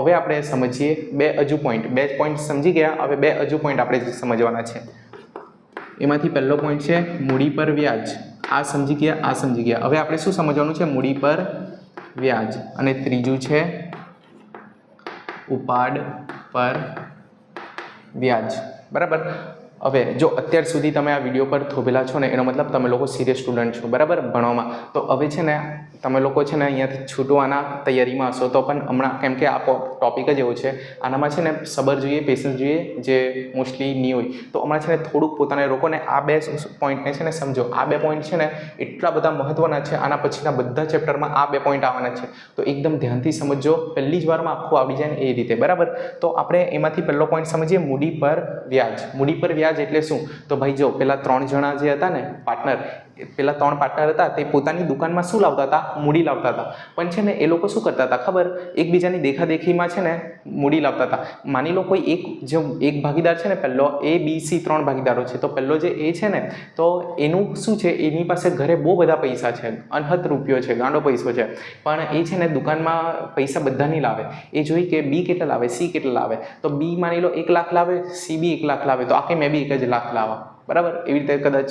હવે આપણે સમજીએ બે હજુ પોઈન્ટ. બે પોઈન્ટ સમજી ગયા, હવે બે હજુ પોઈન્ટ આપણે સમજવાના છે. એમાંથી પહેલો પોઈન્ટ છે મૂડી પર વ્યાજ. આ સમજી ગયા, આ સમજી ગયા. હવે આપણે શું સમજવાનું છે? મૂડી પર વ્યાજ. અને ત્રીજું છે ઉપાડ પર વ્યાજ. બરાબર. હવે જો અત્યાર સુધી તમે આ વિડીયો પર થોભેલા છો ને, એનો મતલબ તમે લોકો સિરિયસ સ્ટુડન્ટ છો, બરાબર, ભણવામાં. તો હવે છે ને તમે લોકો છે ને અહીંયાથી છૂટવાના તૈયારીમાં હશો, તો પણ હમણાં કેમ કે આ ટોપિક જ એવો છે, આનામાં છે ને સબર જોઈએ, પેશન્સ જોઈએ, જે મોસ્ટલી નહીં હોય. તો હમણાં છે ને થોડુંક પોતાને રોકોને આ બે પોઈન્ટને છે ને સમજો. આ બે પોઈન્ટ છે ને એટલા બધા મહત્ત્વના છે, આના પછીના બધા ચેપ્ટરમાં આ બે પોઈન્ટ આવવાના છે. તો એકદમ ધ્યાનથી સમજો, પહેલી જ વારમાં આખું આવડી જાય ને એ રીતે, બરાબર. તો આપણે એમાંથી પહેલો પોઈન્ટ સમજીએ, મૂડી પર વ્યાજ. મૂડી પર વ્યાજ એટલે શું? તો ભાઈ જો પેલા 3 જણા જે હતા ને પાર્ટનર, પેલા 3 પાર્ટનર હતા, તે પોતાની દુકાનમાં શું લાવતા હતા? મૂડી લાવતા હતા. પણ છે ને એ લોકો શું કરતા હતા ખબર? એકબીજાની દેખાદેખીમાં છે ને મૂડી લાવતા હતા. માની લો કોઈ એક ભાગીદાર છે ને, પહેલો A B C 3 ભાગીદારો છે. તો પહેલો જે A છે ને, તો એનું શું છે, એની પાસે ઘરે બહુ બધા પૈસા છે, અનહદ રૂપિયો છે, ગાંડો પૈસો છે. પણ એ છે ને દુકાનમાં પૈસા બધા નહીં લાવે. એ જોઈ કે B કેટલા લાવે, C કેટલા લાવે. તો B માની લો 1 લાખ લાવે, C બી 1 લાખ લાવે, તો આખે મેં બી 1 જ લાખ લાવવા, બરાબર. એવી રીતે કદાચ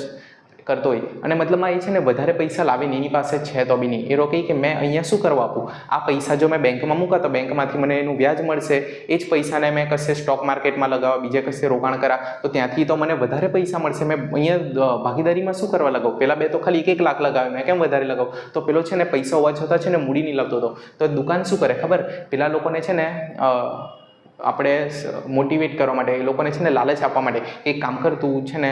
કરતો હોય. અને મતલબમાં એ છે ને વધારે પૈસા લાવે ને, એની પાસે છે તો બી નહીં. એ કહે કે મેં અહીંયા શું કરવા આપું? આ પૈસા જો મેં બેંકમાં મૂકા તો બેંકમાંથી મને એનું વ્યાજ મળશે. એ જ પૈસાને મેં કશે સ્ટોક માર્કેટમાં લગાવવા, બીજે કશે રોકાણ કરા, તો ત્યાંથી તો મને વધારે પૈસા મળશે. મેં અહીંયા ભાગીદારીમાં શું કરવા લગાવું? પેલા બે તો ખાલી 1 લાખ લગાવે, મેં કેમ વધારે લગાવું? તો પેલો છે ને પૈસા હોવા છતાં છે ને મૂડી નહીં લાવતો હતો. તો દુકાન શું કરે ખબર? પેલા લોકોને છે ને આપણે મોટિવેટ કરવા માટે, એ લોકોને છે ને લાલચ આપવા માટે, એક કામ કર, તું છે ને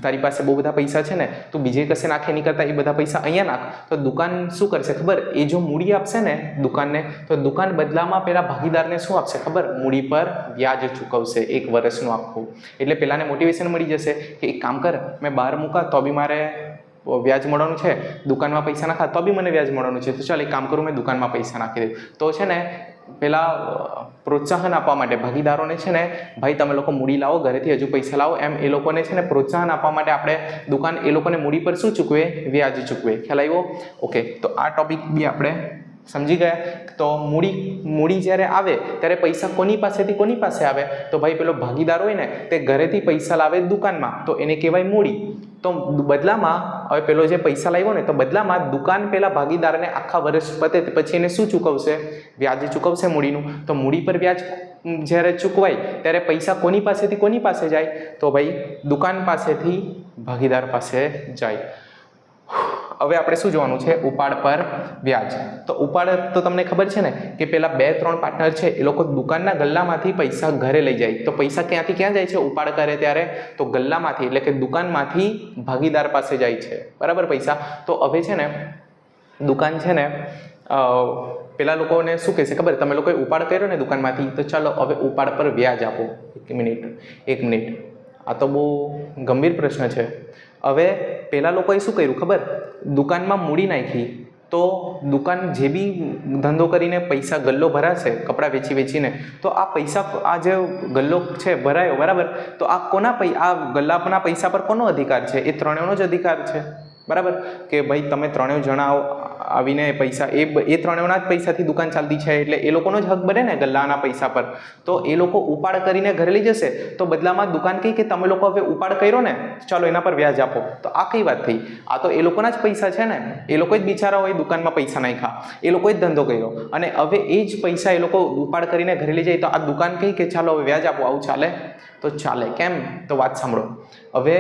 તારી પાસે બહુ બધા પૈસા છે ને, તું બીજે કશે નાખે નહીં કરતા એ બધા પૈસા અહીંયા નાખ. તો દુકાન શું કરશે ખબર? એ જો મૂડી આપશે ને દુકાનને, તો દુકાન બદલામાં પેલા ભાગીદારને શું આપશે ખબર? મૂડી પર વ્યાજ ચૂકવશે 1 વર્ષનું આખું. એટલે પેલાને મોટિવેશન મળી જશે કે એક કામ કર, મેં બહાર મૂકા તો બી મારે વ્યાજ મળવાનું છે, દુકાનમાં પૈસા નાખા તો બી મને વ્યાજ મળવાનું છે, તો ચાલ એક કામ કરું, મેં દુકાનમાં પૈસા નાખી દઉં. તો છે ને પેલા પ્રોત્સાહન આપવા માટે ભાગીદારોને છે ને, ભાઈ તમે લોકો મૂડી લાવો, ઘરેથી હજુ પૈસા લાવો, એમ એ લોકોને છે ને પ્રોત્સાહન આપવા માટે આપણે દુકાન એ લોકોને મૂડી પર શું ચૂકવે? વ્યાજ ચૂકવે. ખ્યાલ આવ્યો? ઓકે. તો આ ટોપિક બી આપણે સમજી ગયા. તો મૂડી જ્યારે આવે ત્યારે પૈસા કોની પાસે આવે? તો ભાઈ પેલો ભાગીદાર હોય ને, તે ઘરેથી પૈસા લાવે દુકાનમાં, તો એને કહેવાય મૂડી. તો બદલામાં હવે પેલો જે પૈસા લાવ્યો ને, તો બદલામાં દુકાન પેલા ભાગીદારને આખા વર્ષ પતે પછી એને શું ચૂકવશે? વ્યાજ ચૂકવશે મૂડીનું. તો મૂડી પર વ્યાજ જ્યારે ચૂકવાય ત્યારે પૈસા કોની પાસે જાય? તો ભાઈ દુકાન પાસેથી ભાગીદાર પાસે જાય. હવે આપણે શું જોવાનું છે? ઉપાડ પર વ્યાજ. તો ઉપાડ તો તમને ખબર છે ને કે પેલા 2-3 પાર્ટનર છે, એ લોકો દુકાનના ગલ્લામાંથી પૈસા ઘરે લઈ જાય. તો પૈસા ક્યાંથી ક્યાં જાય છે ઉપાડ કરે ત્યારે? તો ગલ્લામાંથી, એટલે કે દુકાનમાંથી ભાગીદાર પાસે જાય છે, બરાબર, પૈસા. તો હવે છે ને દુકાન છે ને પેલા લોકોને શું કહેશે ખબર? તમે લોકોએ ઉપાડ કર્યો ને દુકાનમાંથી, તો ચાલો હવે ઉપાડ પર વ્યાજ આપો. એક મિનિટ, આ તો બહુ ગંભીર પ્રશ્ન છે. હવે પેલા લોકોએ શું કર્યું ખબર? દુકાનમાં મૂડી નાખી. તો દુકાન જે બી ધંધો કરીને પૈસા ગલ્લો ભરાશે, કપડાં વેચીને, તો આ પૈસા, આ જે ગલ્લો છે ભરાયો, બરાબર, તો આ આ ગલ્લાના પૈસા પર કોનો અધિકાર છે? એ ત્રણેયનો જ અધિકાર છે, બરાબર. કે ભાઈ તમે 3 જણા આવીને પૈસા, એ 3ના જ પૈસાથી દુકાન ચાલતી છે, એટલે એ લોકોનો જ હક બને ને ગલ્લાના પૈસા પર. તો એ લોકો ઉપાડ કરીને ઘરે લઈ જશે, તો બદલામાં દુકાન કહે કે તમે લોકો હવે ઉપાડ કર્યો ને, ચાલો એના પર વ્યાજ આપો. તો આ કઈ વાત થઈ? આ તો એ લોકોના જ પૈસા છે ને, એ લોકો જ બિચારા હોય દુકાનમાં પૈસા નાખ્યા, એ લોકોએ જ ધંધો કર્યો, અને હવે એ જ પૈસા એ લોકો ઉપાડ કરીને ઘરે લઈ જાય, તો આ દુકાન કહે કે ચાલો હવે વ્યાજ આપો. આવું ચાલે? તો ચાલે. કેમ? તો વાત સાંભળો. હવે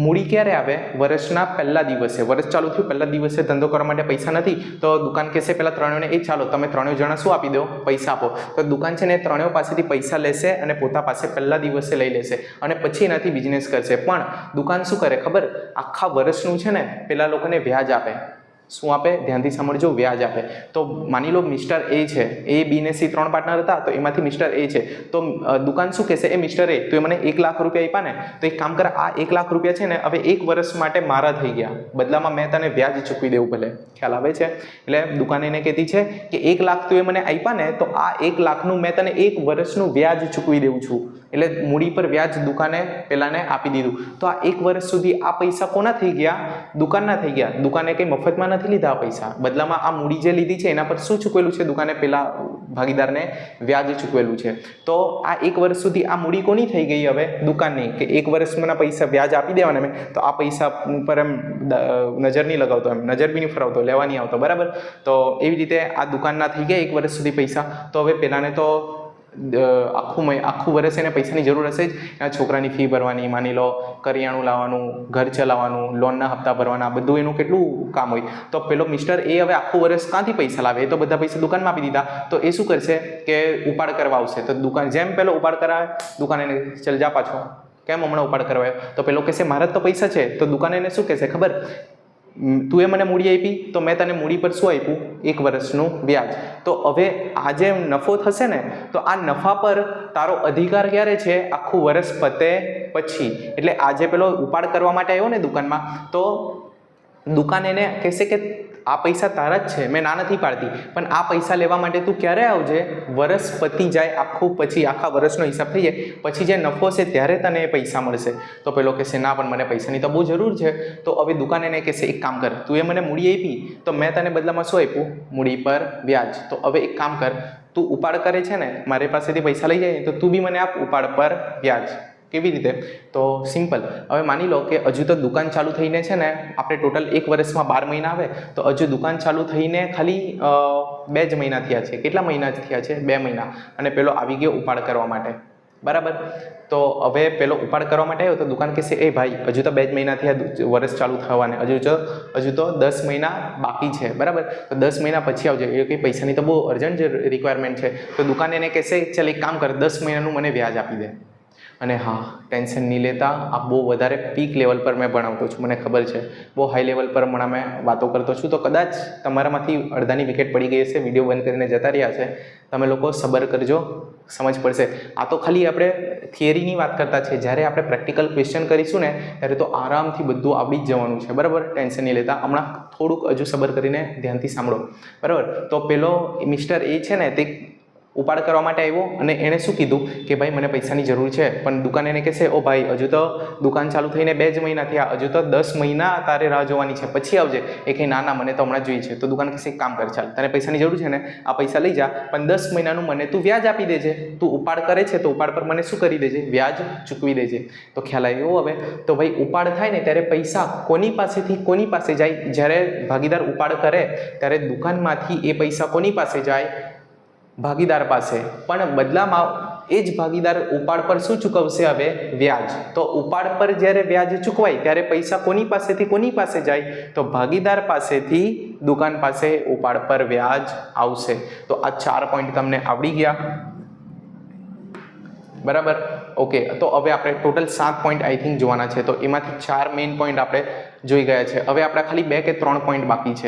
મૂડી ક્યારે આવે? વર્ષના પહેલા દિવસે. વર્ષ ચાલુ થયું, પહેલા દિવસે ધંધો કરવા માટે પૈસા નથી, તો દુકાન કહેશે પેલા 3ને, એ ચાલો તમે 3 જણા શું આપી દો? પૈસા આપો. તો દુકાન છે ને 3 પાસેથી પૈસા લેશે અને પોતા પાસે પહેલા દિવસે લઈ લેશે, અને પછી એનાથી બિઝનેસ કરશે. પણ દુકાન શું કરે ખબર? આખા વર્ષનું છે ને પેલા લોકોને વ્યાજ આપે. શું આપે? ધ્યાનથી સાંભળજો, વ્યાજ આપે. તો માની લો મિસ્ટર એ છે, A, B ને C 3 પાર્ટનર હતા, તો એમાંથી મિસ્ટર એ છે, તો દુકાન શું કહેશે? એ મિસ્ટર એ, તો એ મને 1 લાખ રૂપિયા આપ્યા ને, તો એક કામ કર, આ 1 લાખ રૂપિયા છે ને હવે 1 વર્ષ માટે મારા થઈ ગયા, બદલામાં મેં તને વ્યાજ ચૂકવી દેવું ભલે. ખ્યાલ આવે છે? એટલે દુકાન એને કહેતી છે કે 1 લાખ તું એ મને આપ્યા ને, તો આ 1 લાખનું મેં તને 1 વર્ષનું વ્યાજ ચૂકવી દેવું છું. એટલે મૂડી પર વ્યાજ દુકાને પેલાને આપી દીધું. તો આ 1 વર્ષ સુધી આ પૈસા કોના થઈ ગયા? દુકાનના થઈ ગયા. દુકાને કંઈ મફતમાં નથી લીધા પૈસા, બદલામાં આ મૂડી જે લીધી છે એના પર શું ચૂકવેલું છે દુકાને? પેલા ભાગીદારને વ્યાજ ચૂકવેલું છે. તો આ 1 વર્ષ સુધી આ મૂડી કોની થઈ ગઈ હવે? દુકાનની. કે 1 વર્ષના પૈસા વ્યાજ આપી દેવાના મેં, તો આ પૈસા ઉપર એમ નજર નહીં લગાવતો, એમ નજર બી નહીં ફરાવતો, લેવા નહીં આવતો, બરાબર. તો એવી રીતે આ દુકાનના થઈ ગયા 1 વર્ષ સુધી પૈસા. તો હવે પેલાને તો આખું વર્ષ એને પૈસાની જરૂર હશે જ. એના છોકરાની ફી ભરવાની, માની લો કરિયાણું લાવવાનું, ઘર ચલાવવાનું, લોનના હપ્તા ભરવાના, બધું એનું કેટલું કામ હોય. તો પેલો મિસ્ટર એ હવે આખું વર્ષ ક્યાંથી પૈસા લાવે? એ તો બધા પૈસા દુકાનમાં આપી દીધા. તો એ શું કરશે કે ઉપાડ કરવા આવશે. તો દુકાન જેમ પેલો ઉપાડ કરાવે, દુકાન એને ચલ જા પાછો, કેમ હમણાં ઉપાડ કરવાયો? તો પેલો કહેશે મારા જ તો પૈસા છે. તો દુકાન એને શું કહેશે ખબર? તું એ મને મૂડી આપી, તો મેં તને મૂડી પર શું આપ્યું? 1 વર્ષનું વ્યાજ. તો હવે આ જે નફો થશે ને, તો આ નફા પર તારો અધિકાર ક્યારે છે? આખું વર્ષ પતે પછી. એટલે આજે પેલો ઉપાડ કરવા માટે આવ્યો ને દુકાનમાં, તો દુકાન એને કહેશે કે આ પૈસા તારા જ છે, મેં ના નથી પાડતી, પણ આ પૈસા લેવા માટે તું ક્યારે આવજે? વર્ષ પતી જાય આખું, પછી આખા વર્ષનો હિસાબ થઈ જાય પછી જે નફો છે ત્યારે તને એ પૈસા મળશે. તો પેલો કહેશે ના, પણ મને પૈસાની તો બહુ જરૂર છે. તો હવે દુકાન એને કહેશે એક કામ કર, તું એ મને મૂડી આપી, તો મેં તને બદલામાં શું આપ્યું? મૂડી પર વ્યાજ. તો હવે એક કામ કર, તું ઉપાડ કરે છે ને, મારી પાસેથી પૈસા લઈ જાય તો તું બી મને આપ ઉપાડ પર વ્યાજ. કેવી રીતે? તો સિમ્પલ. હવે માની લો કે હજુ તો દુકાન ચાલુ થઈને છે ને, આપણે ટોટલ 1 વર્ષમાં 12 મહિના આવે, તો હજુ દુકાન ચાલુ થઈને ખાલી 2 જ મહિના થયા છે. કેટલા મહિના થયા છે? 2 મહિના. અને પેલો આવી ગયો ઉપાડ કરવા માટે, બરાબર. તો હવે પેલો ઉપાડ કરવા માટે આવ્યો, તો દુકાન કહેશે એ ભાઈ હજુ તો 2 જ મહિના થયા વર્ષ ચાલુ થવાને, હજુ તો 10 મહિના બાકી છે, બરાબર. તો 10 મહિના પછી આવજો. એ કંઈ પૈસાની તો બહુ અર્જન્ટ રિક્વાયરમેન્ટ છે. તો દુકાન એને કહેશે ચાલ એક કામ કર, 10 મહિનાનું મને વ્યાજ આપી દે. અને હા, ટેન્શન નહીં લેતા, આ બહુ વધારે પીક લેવલ પર મેં ભણાવતો છું, મને ખબર છે. બહુ હાઈ લેવલ પર હમણાં મેં વાતો કરતો છું. તો કદાચ તમારામાંથી અડધાની વિકેટ પડી ગઈ હશે, વિડીયો બંધ કરીને જતા રહ્યા છે. તમે લોકો સબર કરજો, સમજ પડશે. આ તો ખાલી આપણે થિયરીની વાત કરતા છે. જ્યારે આપણે પ્રેક્ટિકલ ક્વેશ્ચન કરીશું ને, ત્યારે તો આરામથી બધું આવડી જ જવાનું છે, બરાબર. ટેન્શન નહીં લેતા. હમણાં થોડુંક હજુ સબર કરીને ધ્યાનથી સાંભળો, બરાબર. તો પેલો મિસ્ટર એ છે ને, તે ઉપાડ કરવા માટે આવ્યો અને એણે શું કીધું કે ભાઈ મને પૈસાની જરૂર છે. પણ દુકાન એને કહેશે ઓ ભાઈ હજુ તો દુકાન ચાલુ થઈને 2 જ મહિના થયા, હજુ તો 10 મહિના તારે રાહ જોવાની છે, પછી આવજે. એ કહે ના મને તો હમણાં જોઈએ છે. તો દુકાન કહેશે એક કામ કર, ચાલ તને પૈસાની જરૂર છે ને, આ પૈસા લઈ જા, પણ 10 મહિનાનું મને તું વ્યાજ આપી દેજે. તું ઉપાડ કરે છે તો ઉપાડ પર મને શું કરી દેજે? વ્યાજ ચૂકવી દેજે. તો ખ્યાલ આવ્યો હવે? તો ભાઈ ઉપાડ થાય ને ત્યારે પૈસા કોની પાસેથી કોની પાસે જાય? જ્યારે ભાગીદાર ઉપાડ કરે ત્યારે દુકાનમાંથી એ પૈસા કોની પાસે જાય? ભાગીદાર પાસે. પણ બદલામાં એ જ ભાગીદાર ઉપાડ પર શું ચૂકવશે હવે? વ્યાજ. તો ઉપાડ પર જ્યારે વ્યાજ ચૂકવાય ત્યારે પૈસા કોની પાસેથી કોની પાસે જાય? તો ભાગીદાર પાસેથી દુકાન પાસે ઉપાડ પર વ્યાજ આવશે. તો આ 4 પોઈન્ટ તમને આવડી ગયા, બરાબર. ઓકે, તો હવે આપણે ટોટલ 7 પોઈન્ટ આઈ થિંક જોવાના છે. તો એમાંથી 4 મેઇન પોઈન્ટ આપણે જોઈ ગયા છે. હવે આપણા ખાલી 2 કે 3 પોઈન્ટ બાકી છે.